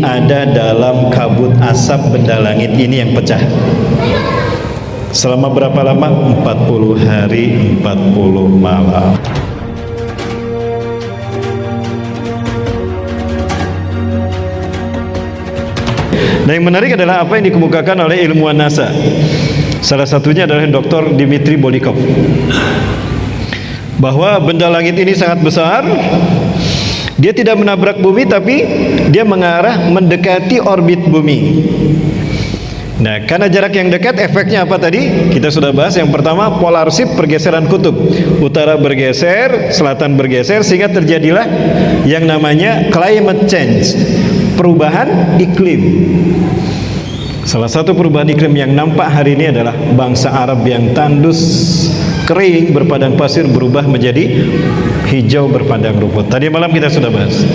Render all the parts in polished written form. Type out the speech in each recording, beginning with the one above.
ada dalam kabut asap benda langit ini yang pecah. Selama berapa lama? 40 hari 40 malam. Nah, yang menarik adalah apa yang dikemukakan oleh ilmuwan NASA. Salah satunya adalah Dr. Dmitry Bolikov, bahwa benda langit ini sangat besar. Dia tidak menabrak bumi, tapi dia mengarah mendekati orbit bumi. Nah, karena jarak yang dekat, efeknya apa tadi? Kita sudah bahas. Yang pertama, polar shift, pergeseran kutub. Utara bergeser, selatan bergeser, sehingga terjadilah yang namanya climate change, perubahan iklim. Salah satu perubahan iklim yang nampak hari ini adalah bangsa Arab yang tandus, kering, berpadang pasir berubah menjadi hijau berpadang rumput. Tadi malam kita sudah bahas.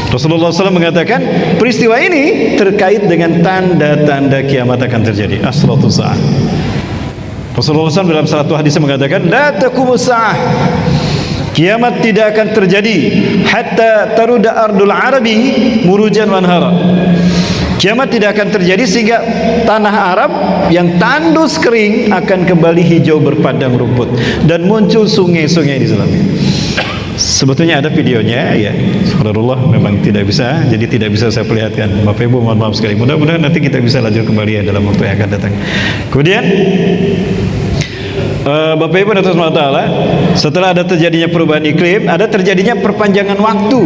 Rasulullah SAW mengatakan peristiwa ini terkait dengan tanda-tanda kiamat akan terjadi. Asratus sa'ah. Rasulullah SAW dalam satu hadis mengatakan, la taqumus sa'ah, kiamat tidak akan terjadi hatta taruda ardul arabi murujan wanhara. Kiamat tidak akan terjadi sehingga tanah Arab yang tandus kering akan kembali hijau berpadang rumput dan muncul sungai-sungai di dalamnya. Sebetulnya ada videonya, ya. Subhanallah, memang tidak bisa, jadi tidak bisa saya perlihatkan. Bapak Ibu mohon maaf sekali. Mudah-mudahan nanti kita bisa lanjut kembali ya dalam waktu yang akan datang. Kemudian Bapak Ibu dan SWT, setelah ada terjadinya perubahan iklim, ada terjadinya perpanjangan waktu.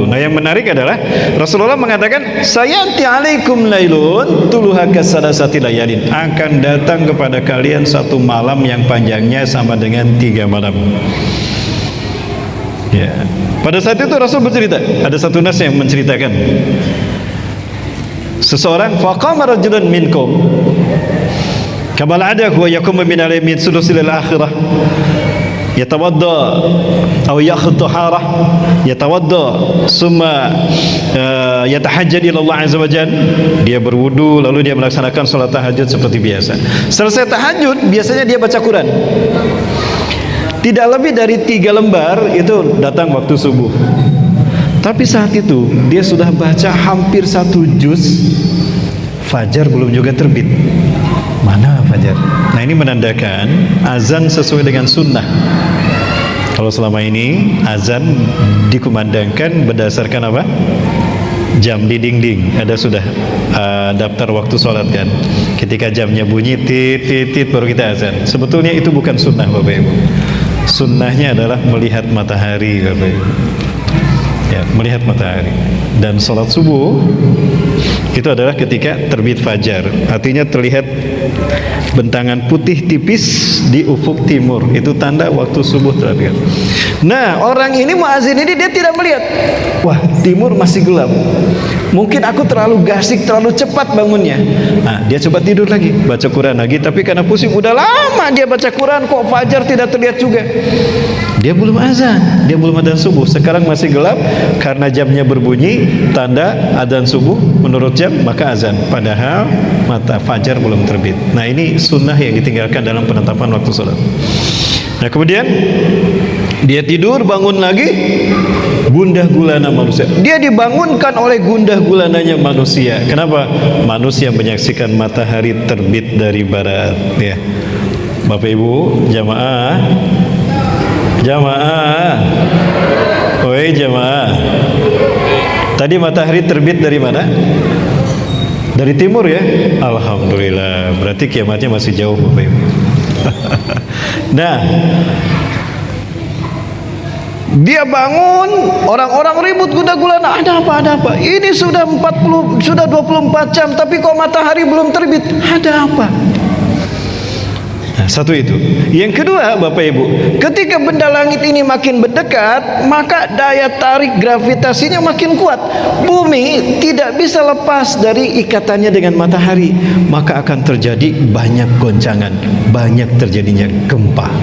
Nah, yang menarik adalah Rasulullah mengatakan, sayanti alaikum lailun tuluha kasadasati layalin, akan datang kepada kalian satu malam yang panjangnya sama dengan 3 malam. Ya. Pada saat itu Rasul bercerita, ada satu nas yang menceritakan, seseorang faqama rajulun minkum kama al'adahu wa yaqumu min al-yamin sulusil al-akhirah yatawadda atau yakhudh taharah yatawadda summa yatahajjad ila Allah azza wajalla. Dia berwudu lalu dia melaksanakan salat tahajud seperti biasa. Selesai tahajud biasanya dia baca Quran. Tidak lebih dari 3 lembar, itu datang waktu subuh. Tapi saat itu dia sudah baca hampir 1 juz, fajar belum juga terbit. Mana fajar? Nah, ini menandakan azan sesuai dengan sunnah. Kalau selama ini azan dikumandangkan berdasarkan apa? Jam di dinding. Ada sudah daftar waktu sholat kan. Ketika jamnya bunyi tit tit tit baru kita azan. Sebetulnya itu bukan sunnah Bapak Ibu. Sunnahnya adalah melihat matahari Bapak Ibu. Ya, melihat matahari. Dan sholat subuh itu adalah ketika terbit fajar, artinya terlihat bentangan putih tipis di ufuk timur, itu tanda waktu subuh terdekat. Nah, orang ini muazin ini dia tidak melihat, wah timur masih gelap, mungkin aku terlalu gasik, terlalu cepat bangunnya. Nah, dia coba tidur lagi, baca Quran lagi, tapi karena pusing udah lama dia baca Quran kok fajar tidak terlihat juga. Dia belum azan, dia belum adzan subuh. Sekarang masih gelap karena jamnya berbunyi, tanda adzan subuh menurut jam, maka azan. Padahal mata fajar belum terbit. Nah, ini sunnah yang ditinggalkan dalam penetapan waktu sholat. Nah, kemudian dia tidur, bangun lagi, gundah gulana manusia. Dia dibangunkan oleh gundah gulananya manusia. Kenapa? Manusia menyaksikan matahari terbit dari barat. Ya, Bapak Ibu, jamaah, oi jamaah. Tadi matahari terbit dari mana? Dari timur ya. Alhamdulillah. Berarti kiamatnya masih jauh Bapak Ibu. Nah, dia bangun, orang-orang ribut gundah gulana. Ada apa? Ini sudah 24 jam tapi kok matahari belum terbit. Ada apa? Nah, satu itu. Yang kedua Bapak Ibu, ketika benda langit ini makin mendekat, maka daya tarik gravitasinya makin kuat. Bumi tidak bisa lepas dari ikatannya dengan matahari, maka akan terjadi banyak goncangan, banyak terjadinya gempa.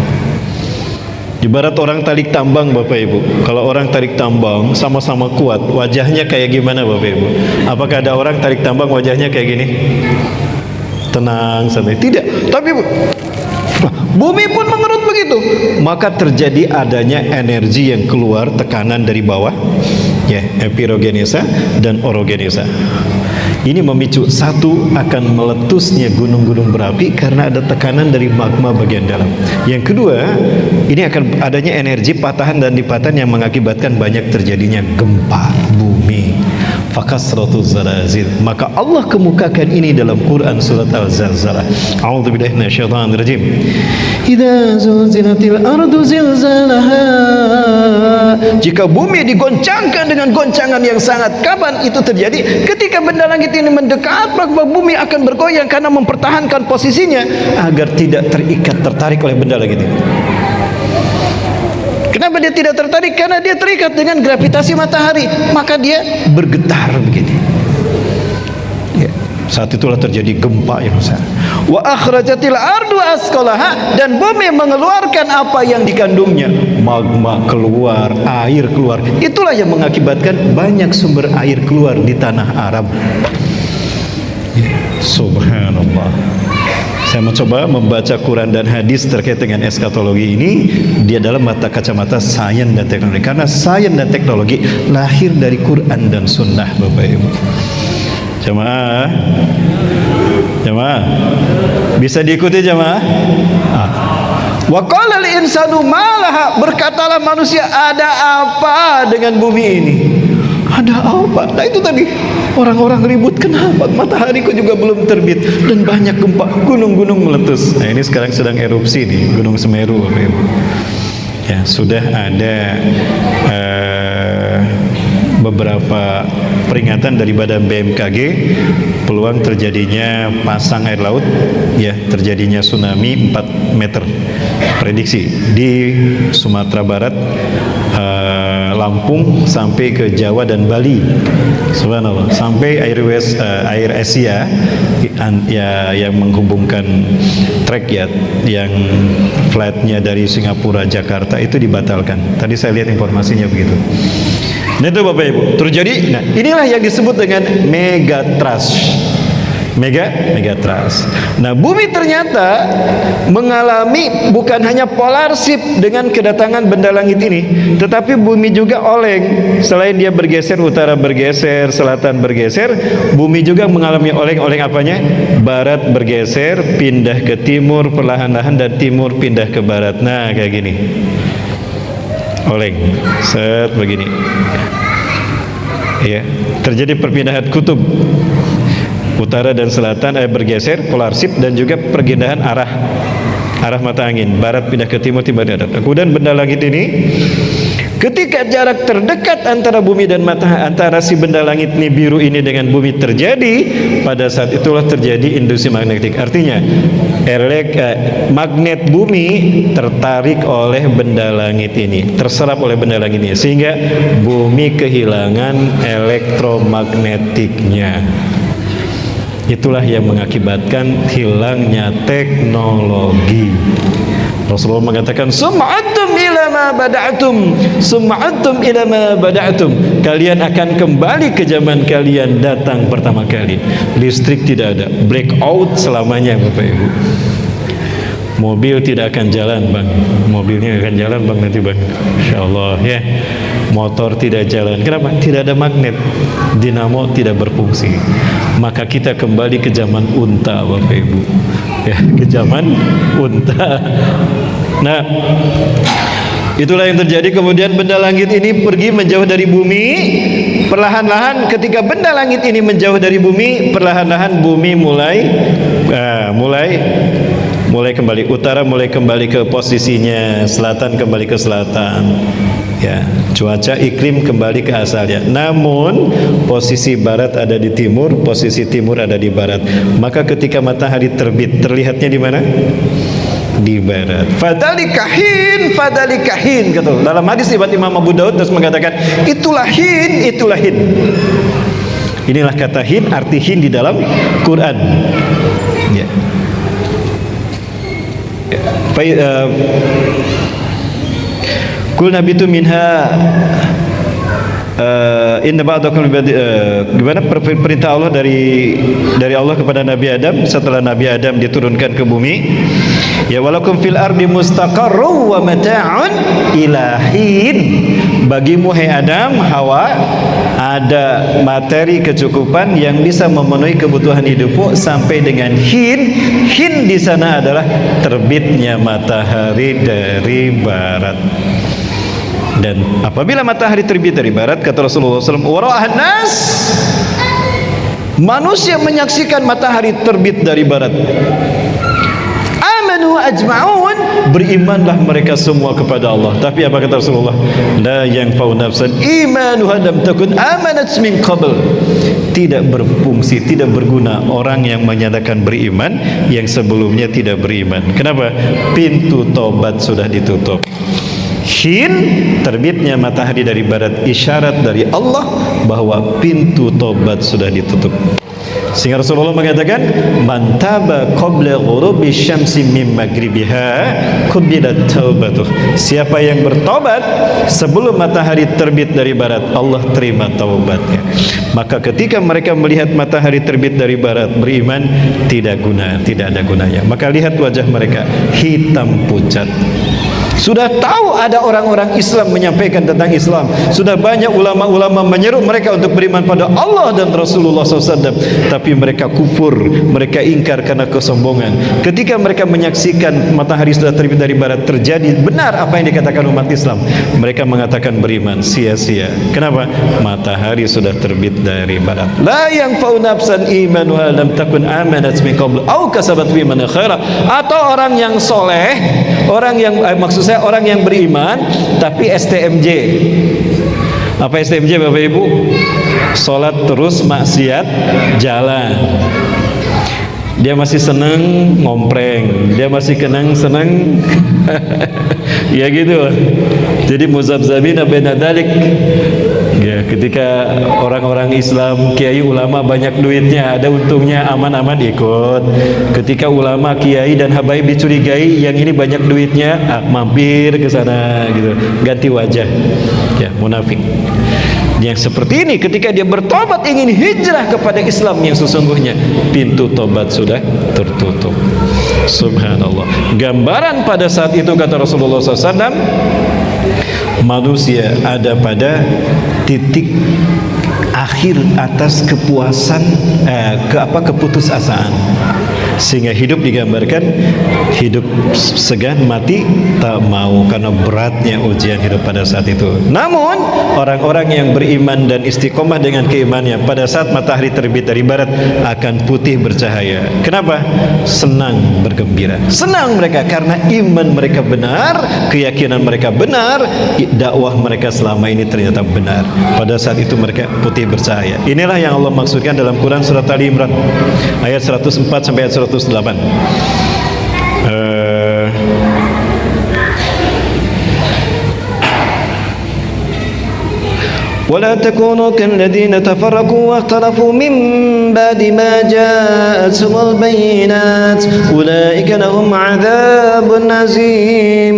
Ibarat orang tarik tambang Bapak Ibu. Kalau orang tarik tambang sama-sama kuat, wajahnya kayak gimana Bapak Ibu? Apakah ada orang tarik tambang wajahnya kayak gini? Tenang, santai. Tidak. Tapi bumi pun mengerut begitu. Maka terjadi adanya energi yang keluar, tekanan dari bawah, ya, epirogenesa dan orogenesa. Ini memicu, satu, akan meletusnya gunung-gunung berapi karena ada tekanan dari magma bagian dalam. Yang kedua, ini akan adanya energi patahan dan lipatan yang mengakibatkan banyak terjadinya gempa bumi. Fakasratuz zalazil. Maka Allah kemukakan ini dalam Quran surat Al-Zalzalah. A'udzubillahi minasyaitonir rajim. Idza zulzilatil ardu zilzalaha. Jika bumi digoncangkan dengan goncangan yang sangat, kapan itu terjadi? Ketika benda langit ini mendekat, maka bumi akan bergoyang karena mempertahankan posisinya agar tidak terikat, tertarik oleh benda langit ini. Kenapa dia tidak tertarik? Karena dia terikat dengan gravitasi matahari, maka dia bergetar begini. Ya, saat itulah terjadi gempa yang besar. Wa akhrajatil ardu asqalaha, dan bumi mengeluarkan apa yang dikandungnya. Magma keluar, air keluar. Itulah yang mengakibatkan banyak sumber air keluar di tanah Arab. Ya, subhanallah. Saya mencoba membaca Quran dan hadis terkait dengan eskatologi ini dia dalam mata kacamata sains dan teknologi, karena sains dan teknologi lahir dari Quran dan Sunnah, Bapak Ibu. Jamaah, jamaah, bisa diikuti jamaah? Wa qala lil insanu malaha, berkatalah manusia, ada apa dengan bumi ini? Ada apa? Nah itu tadi orang-orang ribut, kenapa matahari kok juga belum terbit dan banyak gempa, gunung-gunung meletus. Nah ini sekarang sedang erupsi nih Gunung Semeru, Bapak Ibu. Ya, sudah ada beberapa peringatan dari Badan BMKG peluang terjadinya pasang air laut, ya, terjadinya tsunami 4 meter prediksi di Sumatera Barat, Lampung sampai ke Jawa dan Bali. Subhanallah, sampai air Asia ya, yang menghubungkan trek, ya, yang flightnya dari Singapura Jakarta itu dibatalkan. Tadi saya lihat informasinya begitu. Nah itu Bapak Ibu terjadi. Nah inilah yang disebut dengan megatrust. Megatrust. Nah bumi ternyata mengalami bukan hanya polar shift dengan kedatangan benda langit ini, tetapi bumi juga oleng. Selain dia bergeser, utara bergeser, selatan bergeser, bumi juga mengalami oleng apanya? Barat bergeser, pindah ke timur perlahan-lahan, dan timur pindah ke barat. Nah kayak gini, oleng, set begini. Ya, terjadi perpindahan kutub. Utara dan selatan bergeser, polar shift, dan juga perpindahan arah mata angin. Barat pindah ke timur, timur ke barat. Kemudian benda langit ini, ketika jarak terdekat antara bumi dan matahari, antara si benda langit ini biru ini dengan bumi terjadi, pada saat itulah terjadi induksi magnetik. Artinya magnet bumi tertarik oleh benda langit ini, terserap oleh benda langit ini, sehingga bumi kehilangan elektromagnetiknya. Itulah yang mengakibatkan hilangnya teknologi. Rasulullah mengatakan, sum'atum ila ma bada'tum, sum'atum ila ma bada'tum. Kalian akan kembali ke zaman kalian datang pertama kali. Listrik tidak ada, blackout selamanya, Bapak Ibu. Mobil tidak akan jalan, Bang. Mobilnya akan jalan, Bang, nanti, Bang. Insyaallah, ya. Motor tidak jalan. Kenapa? Tidak ada magnet. Dinamo tidak berfungsi. Maka kita kembali ke zaman unta, Bapak Ibu. Ya, ke zaman unta. Nah, itulah yang terjadi. Kemudian benda langit ini pergi menjauh dari bumi. Perlahan-lahan ketika benda langit ini menjauh dari bumi, perlahan-lahan bumi mulai kembali, utara mulai kembali ke posisinya, selatan kembali ke selatan, ya, cuaca iklim kembali ke asalnya. Namun posisi barat ada di timur, posisi timur ada di barat. Maka ketika matahari terbit, terlihatnya di mana? Di barat. Fadalikahin, fadalikahin, kata dalam hadis riwayat Imam Abu Daud, terus mengatakan itulah hin, itulah hin. Inilah kata hin, arti hin di dalam Quran. Ya. Kul nabitu minha Inna ba'dakum gimana perintah Allah dari Allah kepada Nabi Adam setelah Nabi Adam diturunkan ke bumi, ya walakum fil ardi mustaqarrun wa mata'un ila hin. Bagimu hai Adam, Hawa, ada materi kecukupan yang bisa memenuhi kebutuhan hidupmu sampai dengan hin. Hin di sana adalah terbitnya matahari dari barat. Dan apabila matahari terbit dari barat, kata Rasulullah SAW, wara'ahan nas, manusia menyaksikan matahari terbit dari barat, amanu ajma'un, berimanlah mereka semua kepada Allah. Tapi apa kata Rasulullah? La yanfa'u nafsan imanuha lam takun amanat min qabl. Tidak berfungsi, tidak berguna orang yang menyatakan beriman yang sebelumnya tidak beriman. Kenapa? Pintu taubat sudah ditutup. Hin, terbitnya matahari dari barat, isyarat dari Allah bahwa pintu taubat sudah ditutup. Sehingga Rasulullah mengatakan, man taba qabla ghurubi syamsi min maghribiha qubilat taubatuh. Siapa yang bertobat sebelum matahari terbit dari barat, Allah terima taubatnya. Maka ketika mereka melihat matahari terbit dari barat, beriman, tidak guna, tidak ada gunanya. Maka lihat wajah mereka hitam pucat. Sudah tahu ada orang-orang Islam menyampaikan tentang Islam, sudah banyak ulama-ulama menyeru mereka untuk beriman pada Allah dan Rasulullah SAW, tapi mereka kufur, mereka ingkar karena kesombongan. Ketika mereka menyaksikan matahari sudah terbit dari barat, terjadi benar apa yang dikatakan umat Islam, mereka mengatakan beriman, sia-sia. Kenapa? Matahari sudah terbit dari barat. La yanfa'u nafsan imanuha lam takun amanat min qabl aw kasabat fi imanin khaira. Atau orang yang soleh, orang yang maksud saya orang yang beriman tapi STMJ. Apa STMJ Bapak Ibu? Salat terus, maksiat jalan. Dia masih senang ngompreng, dia masih senang ya gitu. Jadi muzabzabina baina dzalik. Ya, ketika orang-orang Islam, kiai ulama banyak duitnya, ada untungnya, aman-aman ikut. Ketika ulama, kiai dan habaib dicurigai yang ini banyak duitnya, mampir ke sana gitu, ganti wajah. Ya, munafik. Yang seperti ini ketika dia bertobat ingin hijrah kepada Islam yang sesungguhnya, pintu tobat sudah tertutup. Subhanallah. Gambaran pada saat itu kata Rasulullah SAW, manusia ada pada titik akhir atas kepuasan keputusasaan. Sehingga hidup digambarkan hidup segan, mati tak mau, karena beratnya ujian hidup pada saat itu. Namun orang-orang yang beriman dan istiqomah dengan keimanannya, pada saat matahari terbit dari barat akan putih bercahaya. Kenapa? Senang, bergembira. Senang mereka karena iman mereka benar, keyakinan mereka benar, dakwah mereka selama ini ternyata benar. Pada saat itu mereka putih bercahaya. Inilah yang Allah maksudkan dalam Quran surat Ali Imran ayat 104 sampai ayat 108. ولا تكونوا كالذين تفرقوا واختلفوا من بعد ما جاءتهم البينات أولئك لهم عذاب عظيم.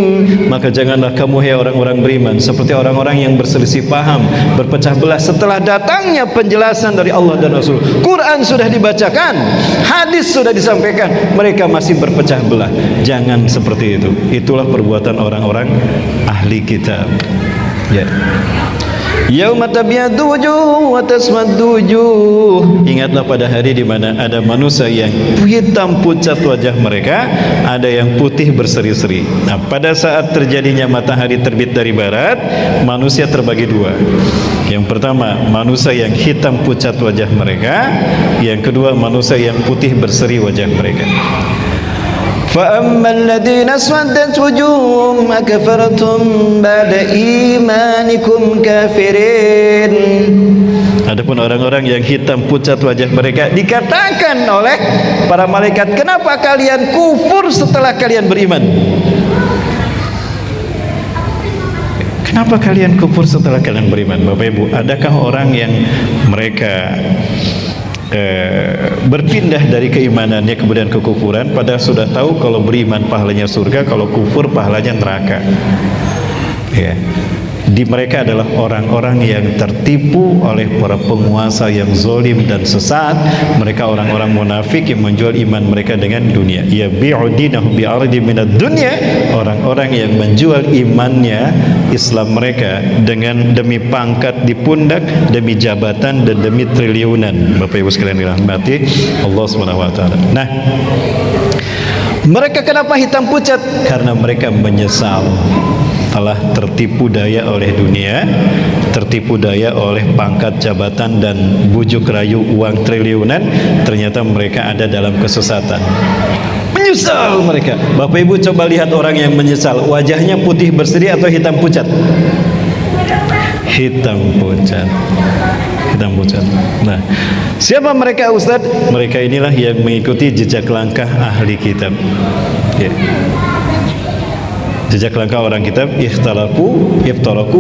Maka janganlah kamu hai orang-orang beriman seperti orang-orang yang berselisih paham, berpecah belah setelah datangnya penjelasan dari Allah dan Rasul. Quran sudah dibacakan, hadis sudah disampaikan, mereka masih berpecah belah. Jangan seperti itu. Itulah perbuatan orang-orang ahli kitab. Ya. Yauma tabyaddu wujuh wa taswaddu wujuh. Ingatlah pada hari di mana ada manusia yang hitam pucat wajah mereka, ada yang putih berseri-seri. Nah, pada saat terjadinya matahari terbit dari barat, manusia terbagi dua. Yang pertama, manusia yang hitam pucat wajah mereka, yang kedua, manusia yang putih berseri wajah mereka. فَأَمَّا الَّذِينَ اسْوَدَّتْ وُجُوهُهُمْ أَكَفَرْتُمْ بَعْدَ إِيمَانِكُمْ كَافِرِينَ. Adapun orang-orang yang hitam pucat wajah mereka, dikatakan oleh para malaikat, kenapa kalian kufur setelah kalian beriman? Kenapa kalian kufur setelah kalian beriman? Bapak Ibu, adakah orang yang mereka berpindah dari keimanannya kemudian kekufuran, padahal sudah tahu kalau beriman pahalanya surga, kalau kufur pahalanya neraka? Ya. Di mereka adalah orang-orang yang tertipu oleh para penguasa yang zalim dan sesat. Mereka orang-orang munafik yang menjual iman mereka dengan dunia. Yabi'u dinahu bi'aradin minad dunya, orang-orang yang menjual imannya, Islam mereka dengan demi pangkat di pundak, demi jabatan dan demi triliunan. Bapak Ibu sekalian dirahmati Allah Subhanahu wa taala. Nah, mereka kenapa hitam pucat? Karena mereka menyesal telah tertipu daya oleh dunia, tertipu daya oleh pangkat jabatan dan bujuk rayu uang triliunan. Ternyata mereka ada dalam kesesatan. Menyesal mereka. Bapak Ibu coba lihat orang yang menyesal, wajahnya putih berseri atau hitam pucat? Hitam pucat. Hitam pucat. Nah, siapa mereka Ustaz? Mereka inilah yang mengikuti jejak langkah ahli kitab. Ya. Jejak langkah orang kitab, iftaraku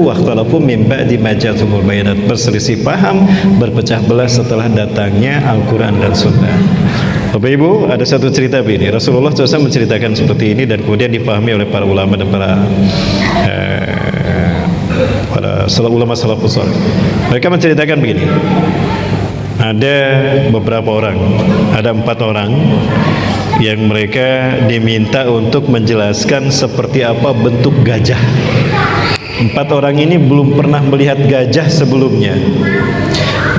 wa ikhtalafu min ba'di ma ja'ahumul bayinat, berselisih paham, berpecah belah setelah datangnya Al-Quran dan Sunnah. Bapak Ibu, ada satu cerita begini. Rasulullah SAW menceritakan seperti ini dan kemudian difahami oleh para ulama dan para ulama salafus saleh. Mereka menceritakan begini. Ada beberapa orang, ada 4 orang yang mereka diminta untuk menjelaskan seperti apa bentuk gajah. 4 orang ini belum pernah melihat gajah sebelumnya.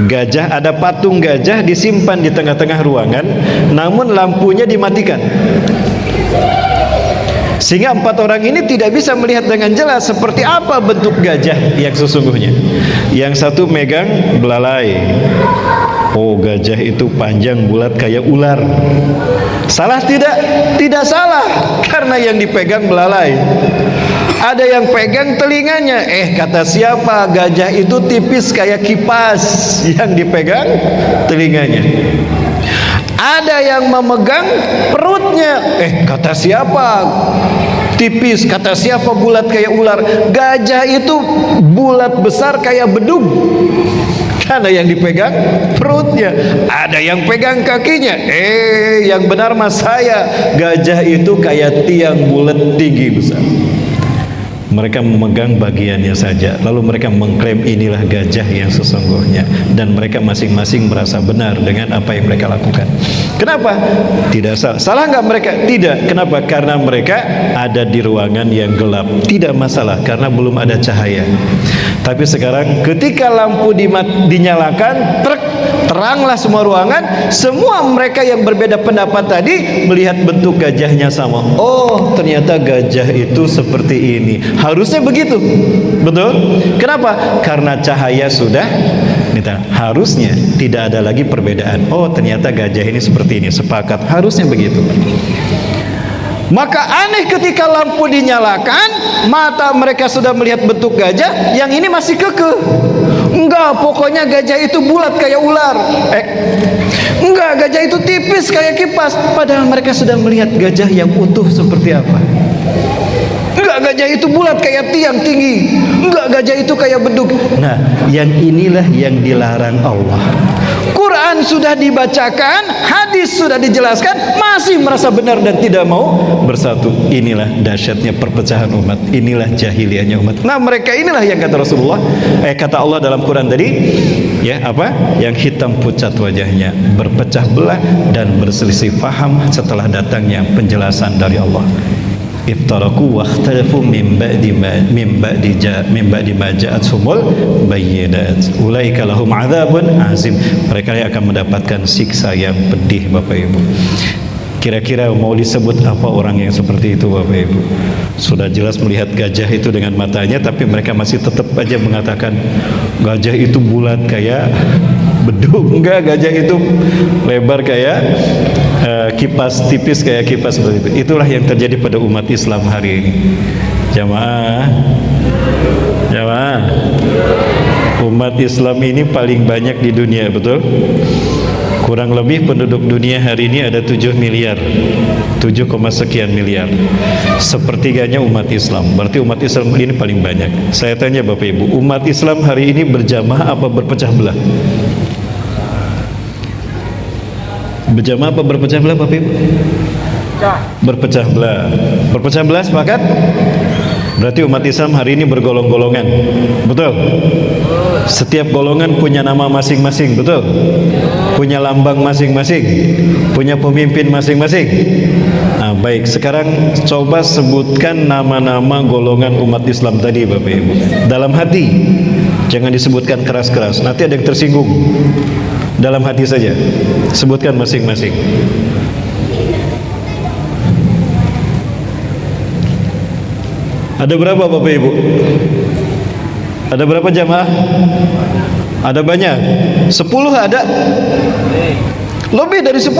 Gajah, ada patung gajah disimpan di tengah-tengah ruangan, namun lampunya dimatikan, sehingga 4 orang ini tidak bisa melihat dengan jelas seperti apa bentuk gajah yang sesungguhnya. Yang satu megang belalai. Oh, gajah itu panjang bulat kayak ular. Salah tidak? Tidak salah, karena yang dipegang belalai. Ada yang pegang telinganya. Kata siapa? Gajah itu tipis kayak kipas, yang dipegang telinganya. Ada yang memegang perutnya. Kata siapa? Tipis. Kata siapa? Bulat kayak ular. Gajah itu bulat besar kayak bedug, karena yang dipegang perutnya. Ada yang pegang kakinya. Yang benar mas saya. Gajah itu kayak tiang bulat tinggi besar. Mereka memegang bagiannya saja, lalu mereka mengklaim inilah gajah yang sesungguhnya, dan mereka masing-masing merasa benar dengan apa yang mereka lakukan. Kenapa? Tidak salah. Salah nggak mereka? Tidak. Kenapa? Karena mereka ada di ruangan yang gelap. Tidak masalah, karena belum ada cahaya. Tapi sekarang ketika lampu dinyalakan, teranglah semua ruangan. Semua mereka yang berbeda pendapat tadi melihat bentuk gajahnya sama. Oh, ternyata gajah itu seperti ini. Harusnya begitu. Betul? Kenapa? Karena cahaya sudah harusnya tidak ada lagi perbedaan. Oh, ternyata gajah ini seperti ini. Sepakat. Harusnya begitu. Maka aneh ketika lampu dinyalakan, mata mereka sudah melihat bentuk gajah, yang ini masih kekeh. Enggak, pokoknya gajah itu bulat kayak ular. Enggak, gajah itu tipis kayak kipas. Padahal mereka sudah melihat gajah yang utuh seperti apa. Enggak, gajah itu bulat kayak tiang tinggi. Enggak, gajah itu kayak bedug. Nah, yang inilah yang dilarang Allah. Quran sudah dibacakan, hadis sudah dijelaskan, masih merasa benar dan tidak mau bersatu. Inilah dahsyatnya perpecahan umat. Inilah jahiliyahnya umat. Nah, mereka inilah yang kata Rasulullah, kata Allah dalam Quran tadi, ya apa? Yang hitam pucat wajahnya, berpecah belah dan berselisih paham setelah datangnya penjelasan dari Allah. Iftaraku wa ikhtalafu min ba'di ma ja'atuhumul bayyinat. Ulaika lahum 'adzabun 'azim. Mereka yang akan mendapatkan siksa yang pedih, Bapak Ibu. Kira-kira mau disebut apa orang yang seperti itu, Bapak Ibu? Sudah jelas melihat gajah itu dengan matanya, tapi mereka masih tetap aja mengatakan gajah itu bulat kayak bedug. Enggak, gajah itu lebar kayak kipas, tipis kayak kipas, seperti itu. Itulah yang terjadi pada umat Islam hari ini. Jamaah, umat Islam ini paling banyak di dunia, betul? Kurang lebih penduduk dunia hari ini ada 7 miliar, 7, sekian miliar. Sepertiganya umat Islam. Berarti umat Islam ini paling banyak. Saya tanya Bapak Ibu, umat Islam hari ini berjamaah apa berpecah belah? Berjamaah apa berpecah belah, Bapak Ibu? Berpecah belah. Berpecah belah, sepakat? Berarti umat Islam hari ini bergolong-golongan. Betul? Setiap golongan punya nama masing-masing, betul? Punya lambang masing-masing, punya pemimpin masing-masing. Nah, baik, sekarang coba sebutkan nama-nama golongan umat Islam tadi, Bapak Ibu. Dalam hati, jangan disebutkan keras-keras, nanti ada yang tersinggung. Dalam hati saja, sebutkan masing-masing. Ada berapa Bapak Ibu? Ada berapa jamaah? Ada banyak? 10 ada? Lebih dari 10.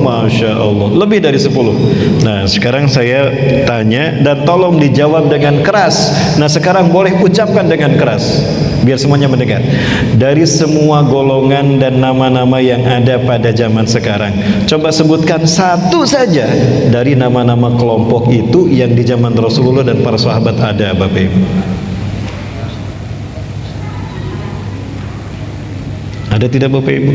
Masya Allah, lebih dari 10. Nah, sekarang saya tanya dan tolong dijawab dengan keras. Nah, sekarang boleh ucapkan dengan keras biar semuanya mendengar. Dari semua golongan dan nama-nama yang ada pada zaman sekarang, coba sebutkan satu saja dari nama-nama kelompok itu yang di zaman Rasulullah dan para sahabat ada, Bapak Ibu. Ada tidak Bapak Ibu?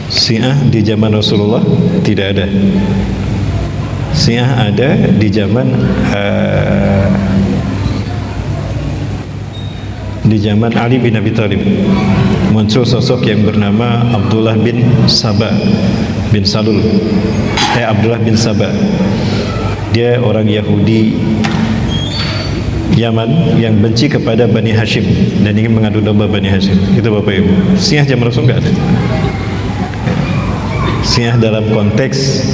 Syiah di zaman Rasulullah tidak ada. Syiah ada di zaman Ali bin Abi Thalib. Muncul sosok yang bernama Abdullah bin Saba bin Salul. Abdullah bin Saba. Dia orang Yahudi Yaman yang benci kepada Bani Hashim dan ingin mengadu domba Bani Hashim. Itu Bapak Ibu. Syiah zaman Rasul enggak ada. Syiah dalam konteks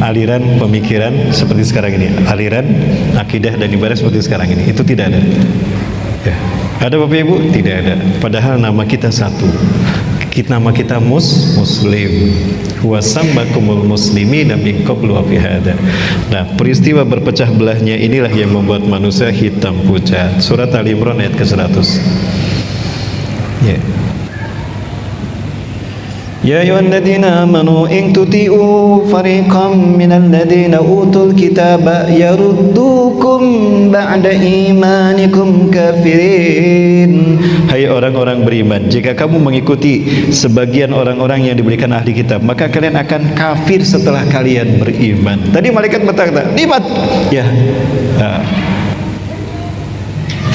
aliran pemikiran seperti sekarang ini, aliran akidah dan ibadah seperti sekarang ini, itu tidak ada. Ya. Ada Bapak Ibu? Tidak ada. Padahal nama kita satu. Nama kita Muslim. Huwa sammakumul muslimin min qablu wa fi hada. Nah, peristiwa berpecah belahnya inilah yang membuat manusia hitam pucat. Surat Ali Imran ayat ke-100. Ya. Ya ayyuhalladzina amanu in tuti'u fariqam minal ladzina utul kitaba yaruddukum ba'da imanikum kafirin. Hai orang-orang beriman, jika kamu mengikuti sebagian orang-orang yang diberikan ahli kitab, maka kalian akan kafir setelah kalian beriman. Tadi malaikat berkata, "Limat." Ya.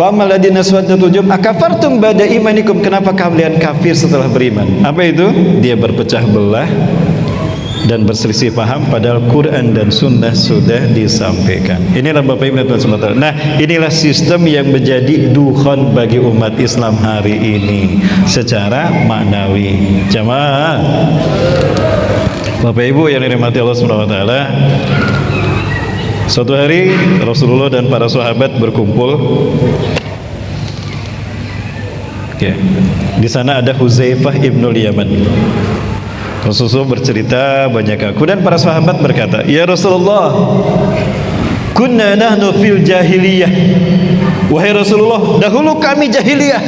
Famal ladina swaddat wujuhum akafartum ba'da imanikum. Kenapa kalian kafir setelah beriman? Apa itu? Dia berpecah belah dan berselisih paham, padahal Quran dan Sunnah sudah disampaikan. Inilah Bapak Ibu dan Saudara. Nah, inilah sistem yang menjadi dukhon bagi umat Islam hari ini secara maknawi. Jamaah, Bapak Ibu yang dirahmati Allah Subhanahu wa taala, suatu hari Rasulullah dan para sahabat berkumpul. Ya. Di sana ada Huzaifah ibnul Yaman. Rasulullah bercerita banyak. Kemudian para sahabat berkata, "Ya Rasulullah, kunna nahnu fil jahiliyah." Wahai Rasulullah, dahulu kami jahiliyah.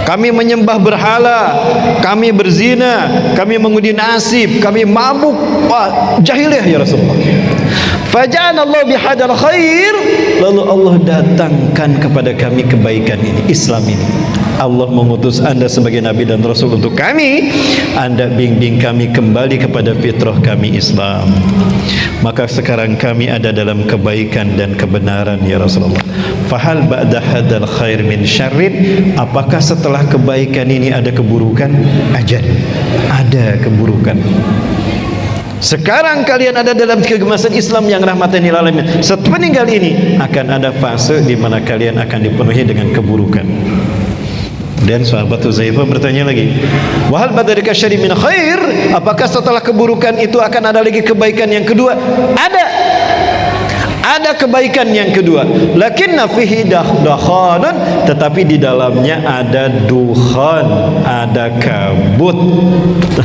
Kami menyembah berhala, kami berzina, kami mengundi nasib, kami mabuk. Wah, jahiliyah ya Rasulullah. Faja'ana Allah bihadal khair, lalu Allah datangkan kepada kami kebaikan ini, Islam ini. Allah mengutus Anda sebagai Nabi dan Rasul untuk kami. Anda bimbing kami kembali kepada fitrah kami Islam. Maka sekarang kami ada dalam kebaikan dan kebenaran ya Rasulullah. Fahal ba'da hadal khair min syarrin? Apakah setelah kebaikan ini ada keburukan? Ajal, ada keburukan. Sekarang kalian ada dalam kegemasan Islam yang rahmatan lil alamin. Setelah meninggal ini akan ada fase di mana kalian akan dipenuhi dengan keburukan. Dan sahabat Huzaifah bertanya lagi, "Wahal badarika syarri min khair?" Apakah setelah keburukan itu akan ada lagi kebaikan yang kedua? Ada kebaikan yang kedua. Lakinna fihi dakhanun, tetapi di dalamnya ada dukhan, ada kabut.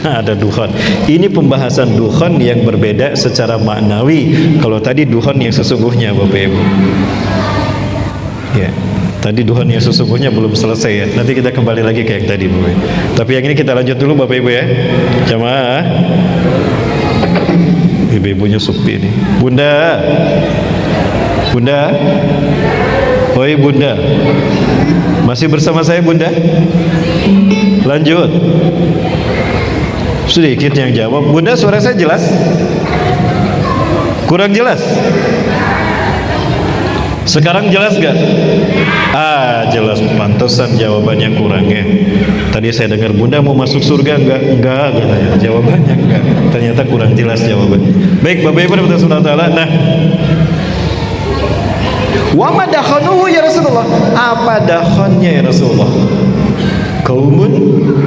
Ada dukhan. Ini pembahasan dukhan yang berbeda secara maknawi. Kalau tadi dukhan yang sesungguhnya Bapak Ibu. Ya. Tadi dukhan yang sesungguhnya belum selesai ya. Nanti kita kembali lagi ke yang tadi Bapak Ibu. Tapi yang ini kita lanjut dulu Bapak Ibu ya. Jamaah. Ibu-ibunya sepi nih. Bunda. Bunda. Oi Bunda. Masih bersama saya Bunda? Lanjut. Sedikit yang jawab. Bunda, suara saya jelas? Kurang jelas? Sekarang jelas gak? Jelas. Pantesan jawabannya kurang ya. Tadi saya dengar Bunda mau masuk surga enggak katanya. Jawabannya enggak. Ternyata kurang jelas jawabannya. Baik Bapak Ibu dan Saudara taala. Nah, wa ma dakhanuhu ya Rasulullah. Apa dakhonnya ya Rasulullah? Qaumun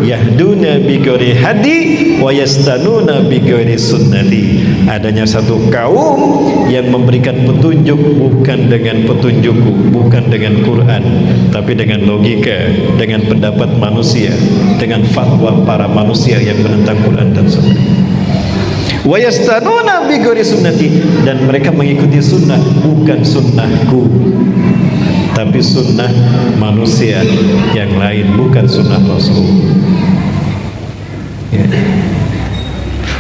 yahduna bi ghairi hadi wa yastanuna bi ghairi sunnati. Adanya satu kaum yang memberikan petunjuk bukan dengan petunjukku, bukan dengan Quran, tapi dengan logika, dengan pendapat manusia, dengan fatwa para manusia yang menentang Quran dan Sunnah. Wa yastanuna bi ghairi sunnati, dan mereka mengikuti sunnah bukan sunnahku, tapi sunnah manusia yang lain, bukan sunnah Rasul. Ya.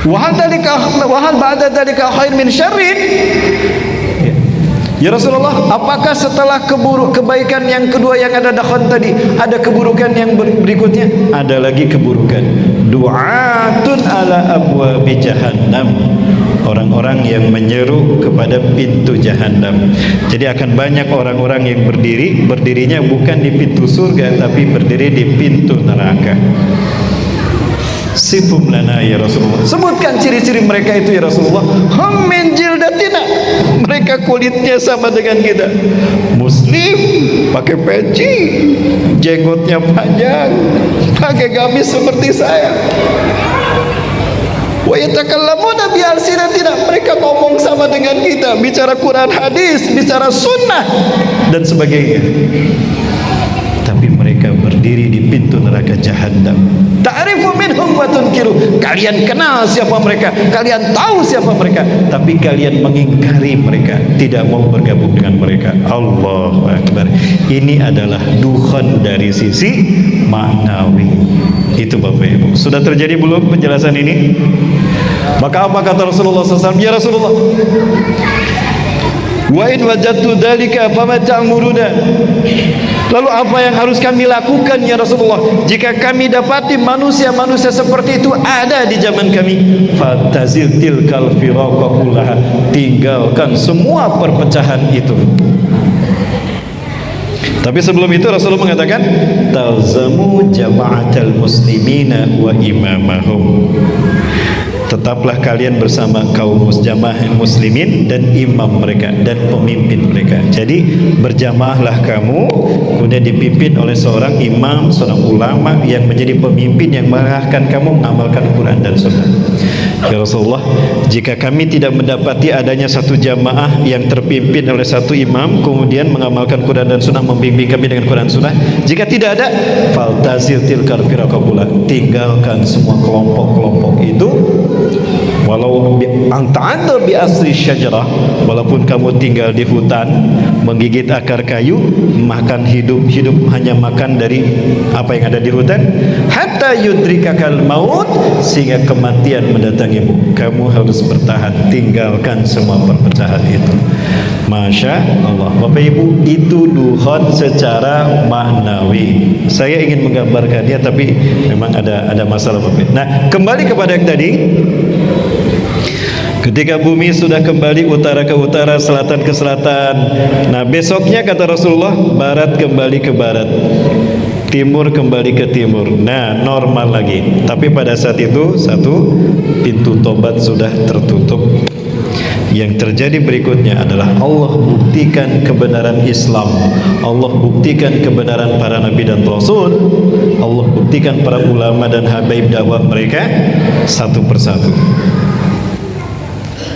Wahal ba'da dzalika khair min syarrin. Ya Rasulullah, apakah setelah kebaikan yang kedua yang ada dakhon tadi, ada keburukan yang berikutnya? Ada lagi keburukan. Du'atun ala abwabi jahannam. Orang-orang yang menyeru kepada pintu jahanam. Jadi akan banyak orang-orang yang berdirinya bukan di pintu surga, tapi berdiri di pintu neraka. Sifum lana ya Rasulullah. Sebutkan ciri-ciri mereka itu ya Rasulullah. Hum min jildatina. Mereka kulitnya sama dengan kita. Muslim, pakai peci, jenggotnya panjang, pakai gamis seperti saya. Wa yatakallamuna bi alsinatina. Mereka ngomong sama dengan kita, bicara Quran, hadis, bicara sunnah dan sebagainya. Tapi mereka berdiri di pintu neraka jahanam. Ta'rifu minhum wa tunkiru. Kalian kenal siapa mereka, kalian tahu siapa mereka, tapi kalian mengingkari mereka, tidak mau bergabung dengan mereka. Allahu Akbar. Ini adalah dukhon dari sisi maknawi. Itu Bapak Ibu. Sudah terjadi belum penjelasan ini? Maka apa kata Rasulullah SAW? Ya Rasulullah, wa in wajadtu dzalika fama ta'muruna. Lalu apa yang harus kami lakukan ya Rasulullah jika kami dapati manusia-manusia seperti itu ada di zaman kami? Fatazil tilkal firaqa kullaha. Tinggalkan semua perpecahan itu. Tapi sebelum itu Rasulullah mengatakan talzamu jama'atal muslimina wa imamahum. Tetaplah kalian bersama kaum jamaah muslimin dan imam mereka dan pemimpin mereka. Jadi berjamaahlah kamu, kemudian dipimpin oleh seorang imam, seorang ulama yang menjadi pemimpin yang mengarahkan kamu mengamalkan Quran dan Sunnah. Ya Rasulullah, jika kami tidak mendapati adanya satu jamaah yang terpimpin oleh satu imam kemudian mengamalkan Quran dan Sunnah, membimbing kami dengan Quran Sunnah, jika tidak ada, faltazil tilkal firaqabula. Tinggalkan semua kelompok-kelompok itu. Walau anta'adha bi asri syajarah, walaupun kamu tinggal di hutan menggigit akar kayu, makan hidup hanya makan dari apa yang ada di hutan, hatta yudrikakal maut, sehingga kematian mendatangimu, kamu harus bertahan. Tinggalkan semua perpecahan itu. Masya Allah. Bapak Ibu, itu dukhon secara maknawi. Saya ingin menggambarkannya, tapi memang ada masalah Bapak Ibu. Nah, kembali kepada yang tadi. Ketika bumi sudah kembali utara ke utara, selatan ke selatan, nah besoknya kata Rasulullah, barat kembali ke barat, timur kembali ke timur. Nah, normal lagi. Tapi pada saat itu satu pintu tobat sudah tertutup. Yang terjadi berikutnya adalah Allah buktikan kebenaran Islam, Allah buktikan kebenaran para nabi dan rasul, Allah buktikan para ulama dan habaib dakwah mereka satu persatu.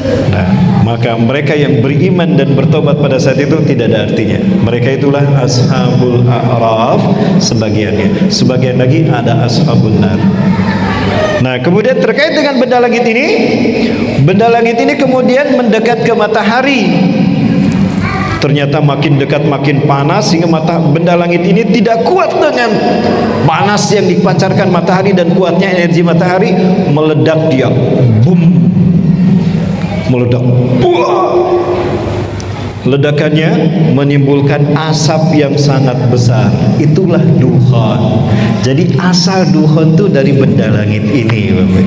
Nah, maka mereka yang beriman dan bertobat pada saat itu tidak ada artinya. Mereka itulah ashabul a'raf sebagiannya. Sebagian lagi ada ashabun nar. Nah, kemudian terkait dengan benda langit ini kemudian mendekat ke matahari. Ternyata makin dekat makin panas, sehingga benda langit ini tidak kuat dengan panas yang dipancarkan matahari dan kuatnya energi matahari, meledak dia, boom, meledak. Ledakannya menimbulkan asap yang sangat besar. Itulah dukhon. Jadi asal dukhon itu dari benda langit ini, Bapak.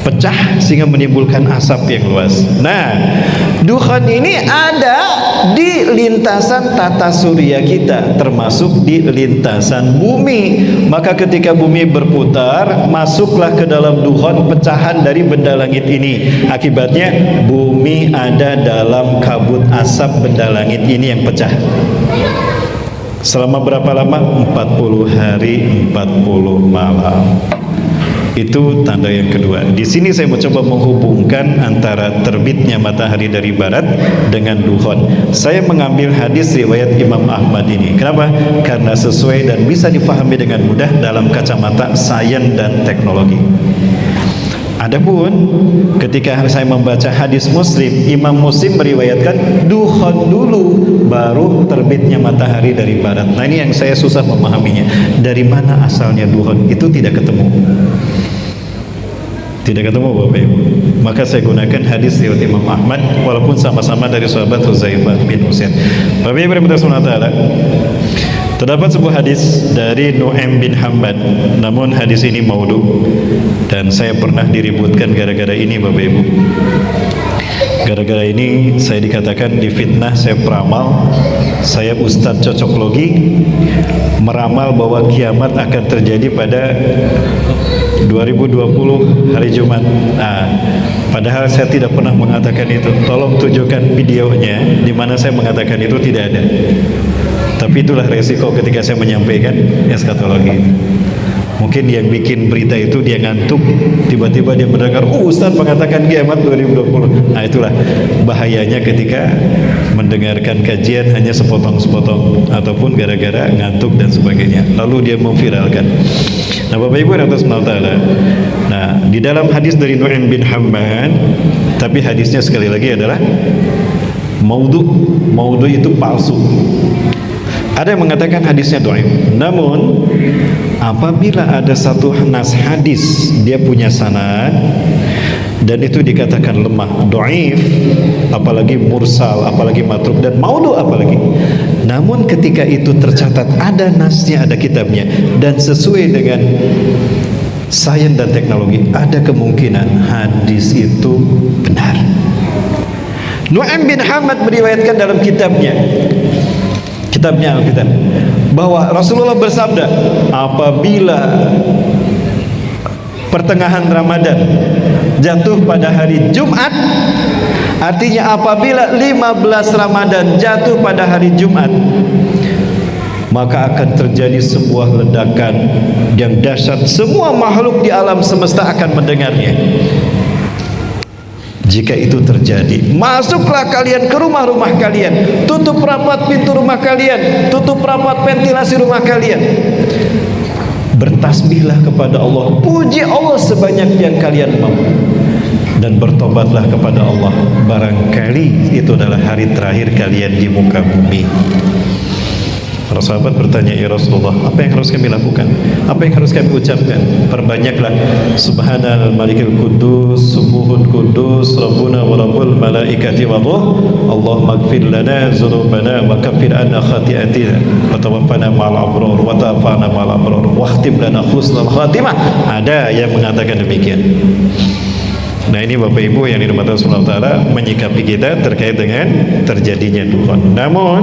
pecah sehingga menimbulkan asap yang luas. Nah, dukhan ini ada di lintasan tata surya kita, termasuk di lintasan bumi. Maka ketika bumi berputar, masuklah ke dalam dukhan pecahan dari benda langit ini. Akibatnya bumi ada dalam kabut asap benda langit ini yang pecah. Selama berapa lama? 40 hari 40 malam. Itu tanda yang kedua. Di sini saya mau coba menghubungkan antara terbitnya matahari dari barat dengan duhon. Saya mengambil hadis riwayat Imam Ahmad ini. Kenapa? Karena sesuai dan bisa dipahami dengan mudah dalam kacamata sains dan teknologi. Adapun ketika saya membaca hadis Muslim, Imam Muslim meriwayatkan duhon dulu baru terbitnya matahari dari barat. Nah, ini yang saya susah memahaminya. Dari mana asalnya duhon? Itu tidak ketemu. Tidak ketemu Bapak Ibu. Maka saya gunakan hadis riwayat Imam Ahmad walaupun sama-sama dari sahabat Huzaifah bin Usaid. Bapak Ibu rahimahullah taala. Terdapat sebuah hadis dari Nu'aim bin Hammad, namun hadis ini maudhu dan saya pernah diributkan gara-gara ini Bapak Ibu. Gara-gara ini saya dikatakan difitnah, saya peramal, saya ustadz cocoklogi, meramal bahwa kiamat akan terjadi pada 2020 hari Jumat. Nah, padahal saya tidak pernah mengatakan itu. Tolong tunjukkan videonya di mana saya mengatakan itu, tidak ada. Tapi itulah resiko ketika saya menyampaikan eskatologi. Mungkin yang bikin berita itu dia ngantuk, tiba-tiba dia mendengar, Ustaz mengatakan kiamat 2020. Nah, itulah bahayanya ketika mendengarkan kajian hanya sepotong-sepotong ataupun gara-gara ngantuk dan sebagainya. Lalu dia memviralkan. Nah, Bapak Ibu rahimahullah taala. Nah, di dalam hadis dari Nu'aim bin Hammad, tapi hadisnya sekali lagi adalah maudhu. Maudhu itu palsu. Ada yang mengatakan hadisnya dhaif. Namun apabila ada satu nas hadis dia punya sanad dan itu dikatakan lemah, dhaif, apalagi mursal, apalagi matruk dan maudhu apalagi. Namun ketika itu tercatat ada nasnya, ada kitabnya dan sesuai dengan sains dan teknologi, ada kemungkinan hadis itu benar. Nu'aim bin Hammad meriwayatkan dalam kitabnya Alkitab bahwa Rasulullah bersabda, apabila pertengahan Ramadan jatuh pada hari Jumat, artinya apabila 15 Ramadan jatuh pada hari Jumat, maka akan terjadi sebuah ledakan yang dahsyat. Semua makhluk di alam semesta akan mendengarnya. Jika itu terjadi, masuklah kalian ke rumah-rumah kalian, tutup rapat pintu rumah kalian, tutup rapat ventilasi rumah kalian, bertasbihlah kepada Allah, puji Allah sebanyak yang kalian mampu, dan bertobatlah kepada Allah, barangkali itu adalah hari terakhir kalian di muka bumi. Para sahabat bertanya, ya Rasulullah, apa yang harus kami lakukan? Apa yang harus kami ucapkan? Perbanyaklah Subhanal Malikil Quddus, Subuhun Quddus, Rabbuna wa Rabbul Malaikati wa Ruh, Allahumma gfir lana zunubana wa kaffir anna khati'atina wa tawaffana ma'al abrar wa ta'afana ma'al abrar wa khtim lana husnal khatimah. Ada yang mengatakan demikian. Nah, ini Bapak Ibu yang dirahmati Allah Ta'ala, menyikapi kita terkait dengan terjadinya dukhon. Namun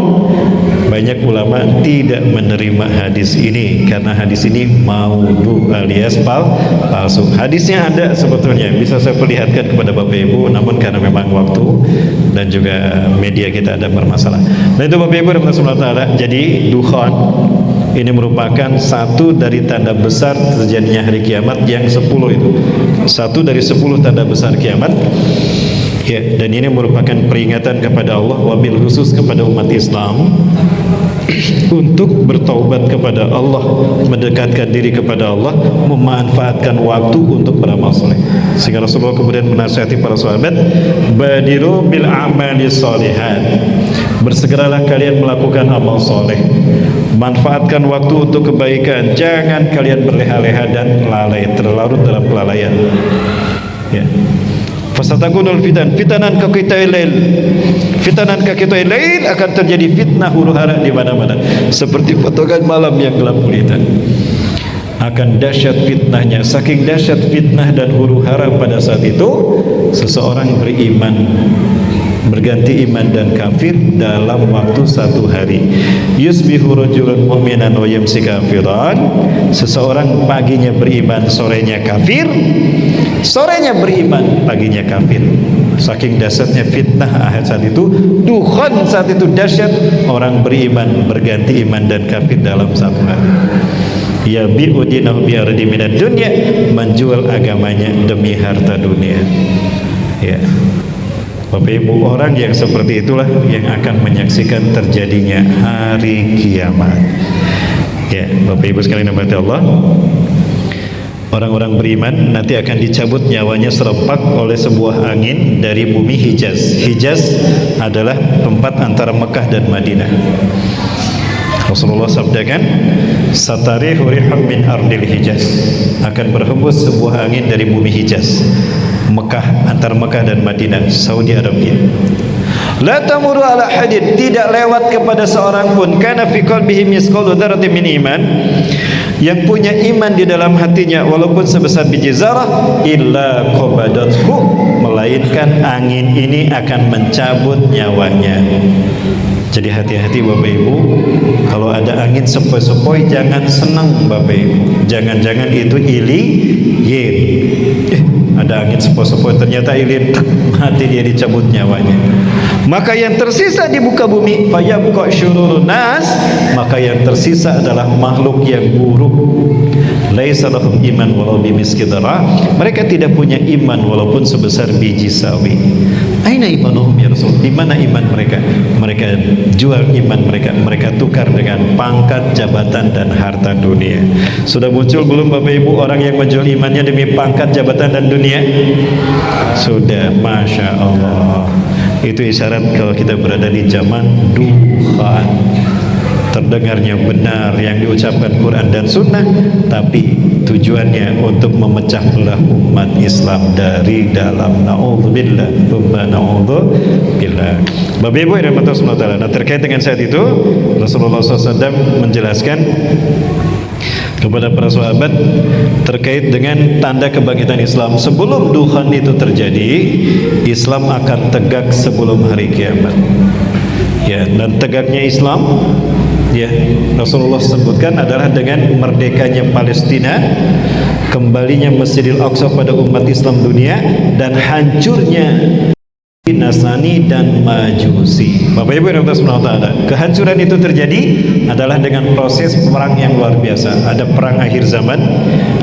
banyak ulama tidak menerima hadis ini karena hadis ini maudhu alias palsu. Hadisnya ada sebetulnya, bisa saya perlihatkan kepada Bapak Ibu, namun karena memang waktu dan juga media kita ada bermasalah. Nah, itu Bapak Ibu dirahmati Allah Ta'ala. Jadi dukhon ini merupakan satu dari tanda besar terjadinya hari kiamat yang 10 itu. Satu dari 10 tanda besar kiamat. Ya, dan ini merupakan peringatan kepada Allah, wabil khusus kepada umat Islam untuk bertaubat kepada Allah, mendekatkan diri kepada Allah, memanfaatkan waktu untuk beramal soleh. Sehingga Rasulullah kemudian menasihati para sahabat, badiru bil amali sholihat, bersegeralah kalian melakukan amal soleh, manfaatkan waktu untuk kebaikan, jangan kalian berleha-leha dan lalai, terlarut dalam kelalaian. Ya. Fasatakunul fitanan kaqitai lail. Fitanan kaqitai lail, akan terjadi fitnah huru-hara di mana-mana seperti potongan malam yang gelap gulita. akan dahsyat fitnahnya. Saking dahsyat fitnah dan huru-hara pada saat itu, seseorang beriman berganti iman dan kafir dalam waktu satu hari. Yusbihu rajulun mu'minan wa yamsi kafiran. Seseorang paginya beriman, sorenya kafir. Sorenya beriman, paginya kafir. Saking dahsyatnya fitnah saat itu, dukhan saat itu dahsyat, orang beriman berganti iman dan kafir dalam satu hari. Ya bi'udinahu bi'ardi minad dunya, menjual agamanya demi harta dunia. Ya, Bapak Ibu, orang yang seperti itulah yang akan menyaksikan terjadinya hari kiamat. Ya, Bapak Ibu sekalian yang dirahmati Allah, orang-orang beriman nanti akan dicabut nyawanya serempak oleh sebuah angin dari bumi Hijaz. Hijaz adalah tempat antara Mekah dan Madinah. Rasulullah sabdakan, satarihu riham min ardil Hijaz, akan berhembus sebuah angin dari bumi Hijaz, Mekah, antara Mekah dan Madinah, Saudi Arabia. La tamuru ala hadid, tidak lewat kepada seorang pun kana fi qalbihi misqalu dzarratin min iman, yang punya iman di dalam hatinya walaupun sebesar biji zarah, illa qabadathu, melainkan angin ini akan mencabut nyawanya. Jadi hati-hati Bapak Ibu, kalau ada angin sepoi-sepoi jangan senang Bapak Ibu. Jangan-jangan itu iliyin. Ada angin sepoi-sepoi ternyata ilin, mati dia, dicabut nyawanya. Maka yang tersisa di muka bumi, fayabqa syururun nas, maka yang tersisa adalah makhluk yang buruk. Laisa lahum iman walau bimiski dzarah, mereka tidak punya iman walaupun sebesar biji sawi. Aina imanuhum ya Rasul? Di mana iman mereka? Mereka jual iman mereka, mereka tukar dengan pangkat, jabatan dan harta dunia. Sudah muncul belum Bapak Ibu orang yang menjual imannya demi pangkat, jabatan dan dunia? Sudah, Masya Allah. Itu isyarat kalau kita berada di zaman dukhan. Terdengarnya benar yang diucapkan Quran dan Sunnah, tapi tujuannya untuk memecah belah umat Islam dari dalam. Na'udzubillah, tsumma na'udzubillah. Bapak Ibu yang dirahmati Allah Subhanahu wa taala. Nah, terkait dengan saat itu Rasulullah SAW menjelaskan kepada para sahabat terkait dengan tanda kebangkitan Islam. Sebelum dukhan itu terjadi, Islam akan tegak sebelum hari kiamat. Ya, dan tegaknya Islam, ya, Rasulullah sebutkan adalah dengan merdekanya Palestina, kembalinya Masjidil Aqsa pada umat Islam dunia, dan hancurnya Nasrani dan Majusi. Bapak Ibu yang dirahmati Allah, kehancuran itu terjadi adalah dengan proses perang yang luar biasa. Ada perang akhir zaman,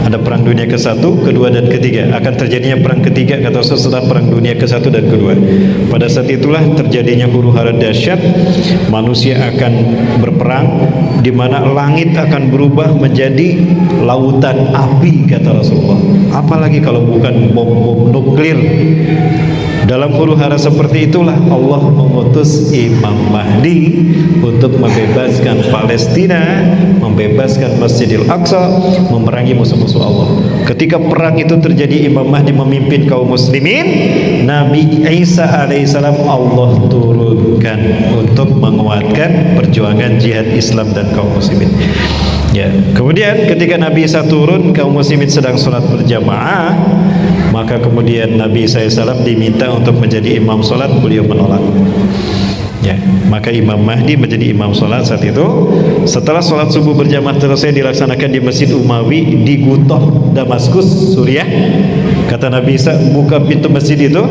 ada perang dunia ke-1, kedua dan ketiga. Akan terjadinya perang ketiga kata Rasul setelah perang dunia ke-1 dan kedua. Pada saat itulah terjadinya huru-hara dahsyat, manusia akan berperang, di mana langit akan berubah menjadi lautan api kata Rasulullah. Apalagi kalau bukan bom-bom nuklir. Dalam huru-hara seperti itulah Allah mengutus Imam Mahdi untuk membebaskan Palestina, membebaskan Masjidil Aqsa, memerangi musuh-musuh Allah. Ketika perang itu terjadi, Imam Mahdi memimpin kaum muslimin, Nabi Isa alaihissalam Allah turunkan untuk menguatkan perjuangan jihad Islam dan kaum muslimin. Ya, kemudian ketika Nabi Isa turun, kaum muslimin sedang sholat berjamaah, maka kemudian Nabi Isa SAW diminta untuk menjadi imam sholat, beliau menolak. Ya, maka Imam Mahdi menjadi imam sholat saat itu. Setelah sholat subuh berjamaah selesai dilaksanakan di Masjid Umawi di Gutoh, Damaskus, Suriah. Kata Nabi Isa, buka pintu masjid itu.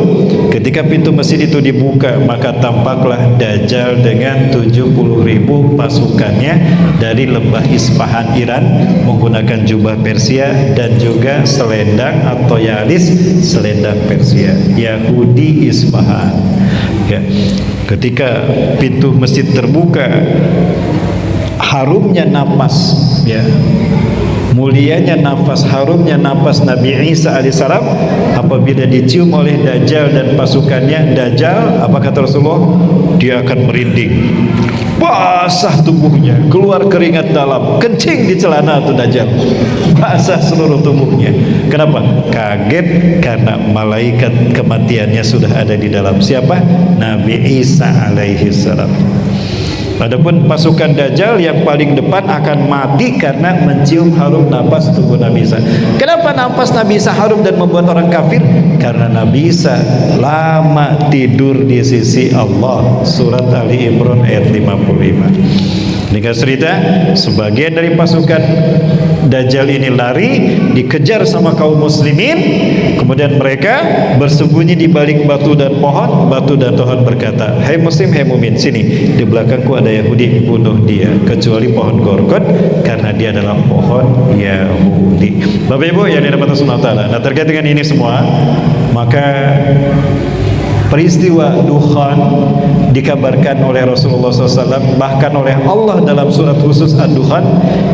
Ketika pintu masjid itu dibuka, maka tampaklah Dajjal dengan 70.000 pasukannya dari lembah Isfahan, Iran, menggunakan jubah Persia dan juga selendang atau yalis, selendang Persia, Yahudi Isfahan. Ya. Ketika pintu masjid terbuka, harumnya napas, ya, mulianya nafas, harumnya nafas Nabi Isa alaihissalam apabila dicium oleh Dajjal dan pasukannya. Dajjal, apa kata Rasulullah? Dia akan merinding, basah tubuhnya, keluar keringat dalam, kencing di celana tuh Dajjal, basah seluruh tubuhnya. Kenapa? Kaget karena malaikat kematiannya sudah ada di dalam siapa? Nabi Isa alaihissalam. Adapun pasukan Dajjal yang paling depan akan mati karena mencium harum nafas tubuh Nabi Isa. Kenapa nafas Nabi Isa harum dan membuat orang kafir? Karena Nabi Isa lama tidur di sisi Allah. Surat Ali Imran ayat 55. Dengan cerita sebagian dari pasukan Dajjal ini lari, dikejar sama kaum muslimin, kemudian mereka bersembunyi di balik batu dan pohon. Batu dan pohon berkata, "Hai muslim, hai mumin, sini, di belakangku ada Yahudi, bunuh dia." Kecuali pohon Gorgon, karena dia adalah pohon Yahudi. Bapak Ibu yang dirahmati Allah Subhanahu wa taala. Nah, terkait dengan ini semua, maka peristiwa Dukhan dikabarkan oleh Rasulullah SAW, bahkan oleh Allah dalam surat khusus Ad-Dukhan.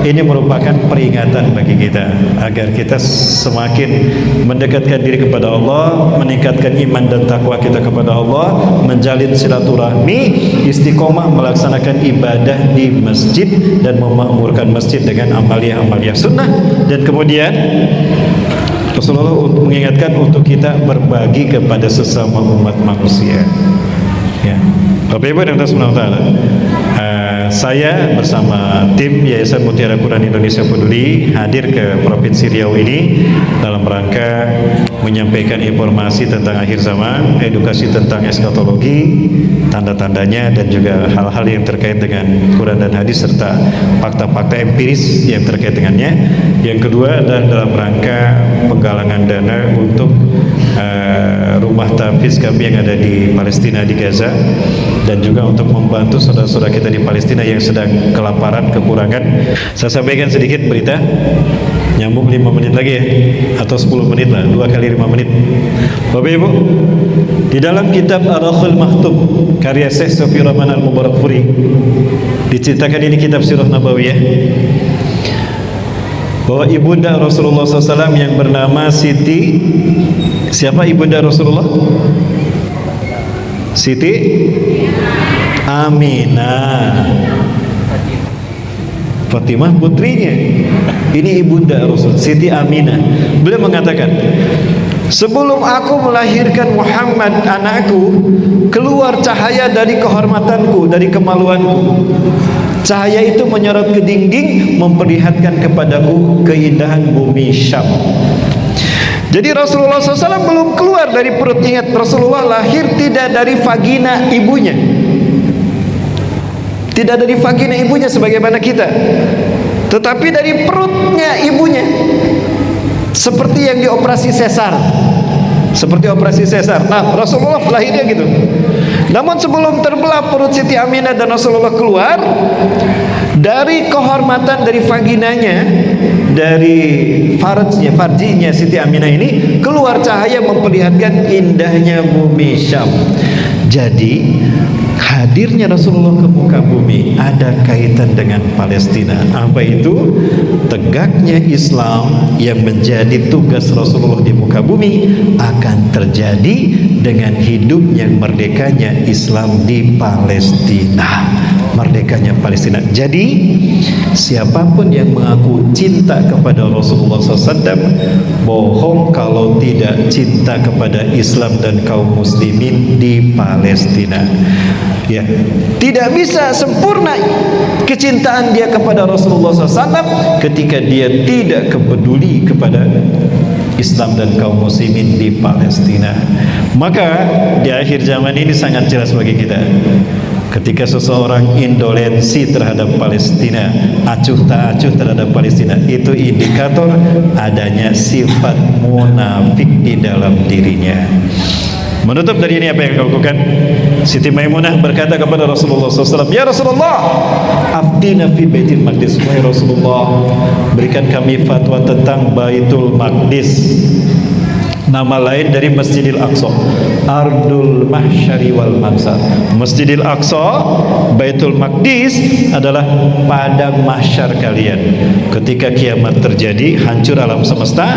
Ini merupakan peringatan bagi kita agar kita semakin mendekatkan diri kepada Allah, meningkatkan iman dan takwa kita kepada Allah, menjalin silaturahmi, istiqomah melaksanakan ibadah di masjid dan memakmurkan masjid dengan amalia-amalia sunnah. Dan kemudian Rasulullah mengingatkan untuk kita berbagi kepada sesama umat manusia. Ya, Bapak Ibu dan Taala, saya bersama tim Yayasan Mutiara Quran Indonesia Peduli hadir ke Provinsi Riau ini dalam rangka menyampaikan informasi tentang akhir zaman, edukasi tentang eskatologi, tanda-tandanya, dan juga hal-hal yang terkait dengan Quran dan hadis serta fakta-fakta empiris yang terkait dengannya. Yang kedua adalah dalam rangka penggalangan dana untuk rumah tahfiz kami yang ada di Palestina, di Gaza, dan juga untuk membantu saudara-saudara kita di Palestina yang sedang kelaparan, kekurangan. Saya sampaikan sedikit berita, nyambung 5 menit lagi ya, atau 10 menit lah, 2 kali 5 menit. Bapak Ibu, di dalam kitab Ar-Rakhul Maktum karya Syekh Sofi Rahman Al-Mubarakfuri diceritakan, ini kitab Sirah Nabawiyah, bahwa ibunda Rasulullah SAW yang bernama Siti, siapa ibunda Rasulullah? Siti Aminah Fatimah putrinya. Ini ibunda Rasul, Siti Aminah. Beliau mengatakan, sebelum aku melahirkan Muhammad anakku, keluar cahaya dari kehormatanku, dari kemaluanku. Cahaya itu menyorot ke dinding, memperlihatkan kepadaku keindahan bumi Syam. Jadi Rasulullah SAW belum keluar dari perut. Ingat, Rasulullah lahir tidak dari vagina ibunya, tidak dari vagina ibunya sebagaimana kita, tetapi dari perutnya ibunya, seperti yang dioperasi sesar, seperti operasi sesar. Nah, Rasulullah lahirnya gitu. Namun sebelum terbelah perut Siti Aminah dan Rasulullah keluar, dari kehormatan dari vaginanya, dari farjinya Siti Aminah ini, keluar cahaya memperlihatkan indahnya bumi Syam. Jadi hadirnya Rasulullah ke muka bumi ada kaitan dengan Palestina. Apa itu? Tegaknya Islam yang menjadi tugas Rasulullah di muka bumi akan terjadi dengan hidupnya merdekanya Islam di Palestina. Merdekanya Palestina. Jadi siapapun yang mengaku cinta kepada Rasulullah SAW bohong kalau tidak cinta kepada Islam dan kaum muslimin di Palestina. Ya, tidak bisa sempurna kecintaan dia kepada Rasulullah SAW ketika dia tidak peduli kepada Islam dan kaum muslimin di Palestina. Maka di akhir zaman ini sangat jelas bagi kita, ketika seseorang indolensi terhadap Palestina, acuh tak acuh terhadap Palestina, itu indikator adanya sifat munafik di dalam dirinya. Menutup dari ini apa yang kau lakukan? Siti Maimunah berkata kepada Rasulullah SAW, "Ya Rasulullah, afdina fi Baitul Maqdis." Wahai Rasulullah, berikan kami fatwa tentang Baitul Maqdis. Nama lain dari Masjidil Aqsa, Ardul Mahsyari wal Mansar. Masjidil Aqsa, Baitul Maqdis adalah padang mahsyar kalian. Ketika kiamat terjadi, hancur alam semesta,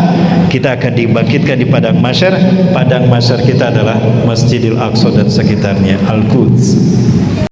kita akan dibangkitkan di padang mahsyar. Padang mahsyar kita adalah Masjidil Aqsa dan sekitarnya, Al-Quds.